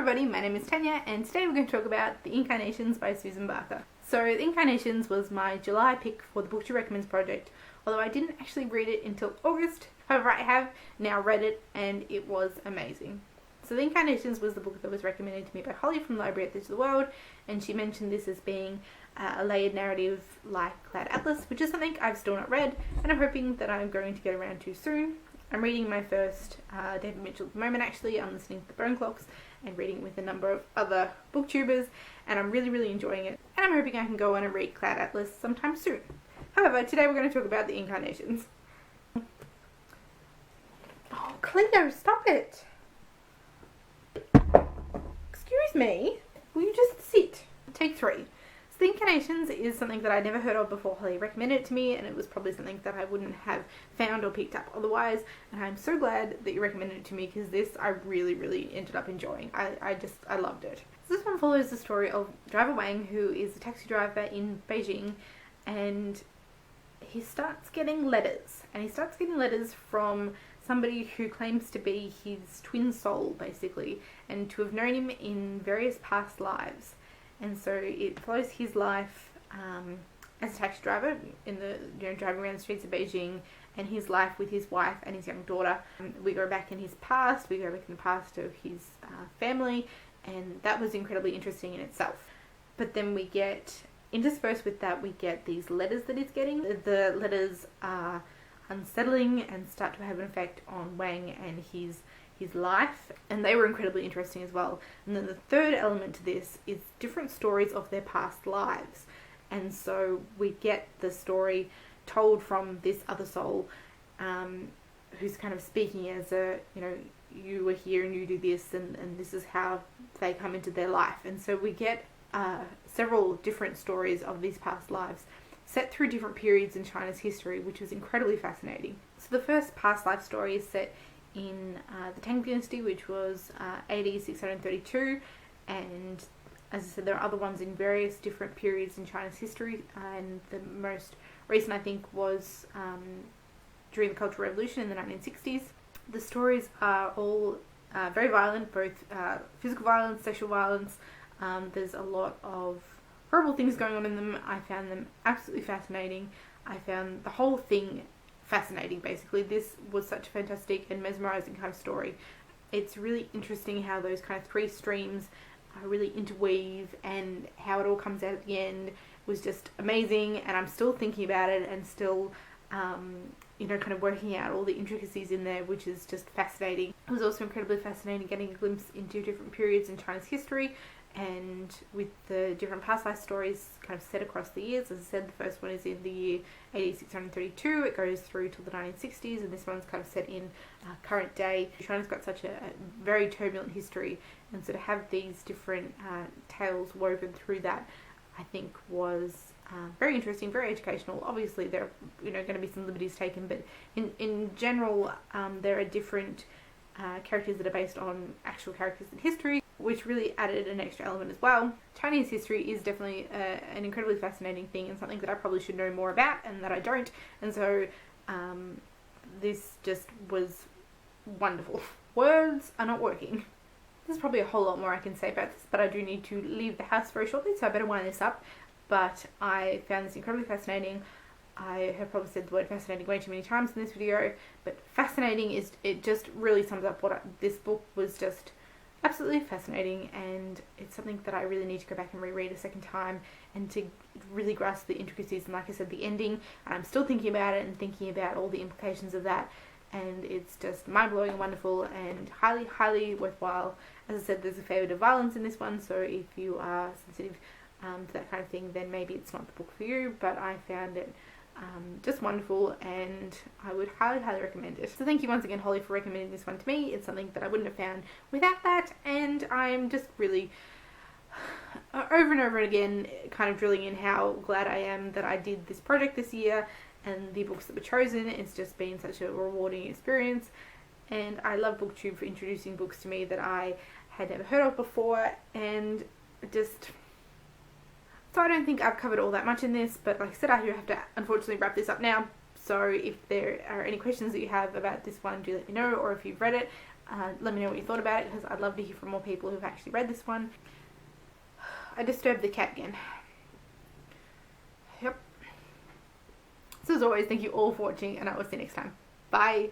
everybody, my name is Tanya and today we're going to talk about The Incarnations by Susan Barker. So The Incarnations was my July pick for the Booktube Recommends Project, although I didn't actually read it until August. However, I have now read it and it was amazing. So The Incarnations was the book that was recommended to me by Holly from the Library at the Edge of the World, and she mentioned this as being a layered narrative like Cloud Atlas, which is something I've still not read and I'm hoping that I'm going to get around to soon. I'm reading my first David Mitchell at the moment actually. I'm listening to the Bone Clocks and reading with a number of other booktubers, and I'm really enjoying it, and I'm hoping I can go on and read Cloud Atlas sometime soon. However, today we're going to talk about The Incarnations. Oh, Cleo, stop it! Excuse me? Will you just sit? Take 3. The Incarnations is something that I'd never heard of before Holly recommended it to me, and it was probably something that I wouldn't have found or picked up otherwise, and I'm so glad that you recommended it to me because this I really ended up enjoying. I loved it. So this one follows the story of driver Wang, who is a taxi driver in Beijing, and he starts getting letters, from somebody who claims to be his twin soul basically, and to have known him in various past lives. And so it follows his life as a taxi driver in the driving around the streets of Beijing, and his life with his wife and his young daughter. We go back in his past. We go back in the past of his family, and that was incredibly interesting in itself. But then we get interspersed with that, we get these letters that he's getting. The letters are unsettling and start to have an effect on Wang and his life, and they were incredibly interesting as well. And then the third element to this is different stories of their past lives, and so we get the story told from this other soul who's kind of speaking as a, you were here and you do this, and this is how they come into their life. And so we get several different stories of these past lives set through different periods in China's history, which was incredibly fascinating. So the first past life story is set in the Tang Dynasty, which was AD 632, and as I said, there are other ones in various different periods in China's history, and the most recent I think was during the Cultural Revolution in the 1960s. The stories are all very violent, both physical violence, sexual violence. There's a lot of horrible things going on in them. I found them absolutely fascinating. I found the whole thing fascinating basically. This was such a fantastic and mesmerizing kind of story. It's really interesting how those kind of 3 streams really interweave, and how it all comes out at the end was just amazing, and I'm still thinking about it and still kind of working out all the intricacies in there, which is just fascinating. It was also incredibly fascinating getting a glimpse into different periods in China's history, and with the different past life stories kind of set across the years. As I said, the first one is in the year AD 632, it goes through till the 1960s, and this one's kind of set in current day. China's got such a very turbulent history, and so to have these different tales woven through that, I think was very interesting, very educational. Obviously there are going to be some liberties taken, but in general there are different characters that are based on actual characters in history, which really added an extra element as well. Chinese history is definitely an incredibly fascinating thing, and something that I probably should know more about and that I don't, and so this just was wonderful. Words are not working. There's probably a whole lot more I can say about this, but I do need to leave the house very shortly, so I better wind this up. But I found this incredibly fascinating. I have probably said the word fascinating way too many times in this video, but fascinating it just really sums up this book was just absolutely fascinating, and it's something that I really need to go back and reread a second time and to really grasp the intricacies. And like I said, the ending, I'm still thinking about it and thinking about all the implications of that, and it's just mind-blowing and wonderful and highly worthwhile. As I said, there's a fair bit of violence in this one, so if you are sensitive to that kind of thing, then maybe it's not the book for you, but I found it just wonderful, and I would highly recommend it. So thank you once again, Holly, for recommending this one to me. It's something that I wouldn't have found without that, and I'm just really over and over again kind of drilling in how glad I am that I did this project this year, and the books that were chosen. It's just been such a rewarding experience, and I love Booktube for introducing books to me that I had never heard of before, and so I don't think I've covered all that much in this, but like I said, I do have to unfortunately wrap this up now. So if there are any questions that you have about this one, do let me know, or if you've read it, Let me know what you thought about it, because I'd love to hear from more people who've actually read this one. I disturbed the cat again. Yep. So as always, thank you all for watching, and I will see you next time. Bye!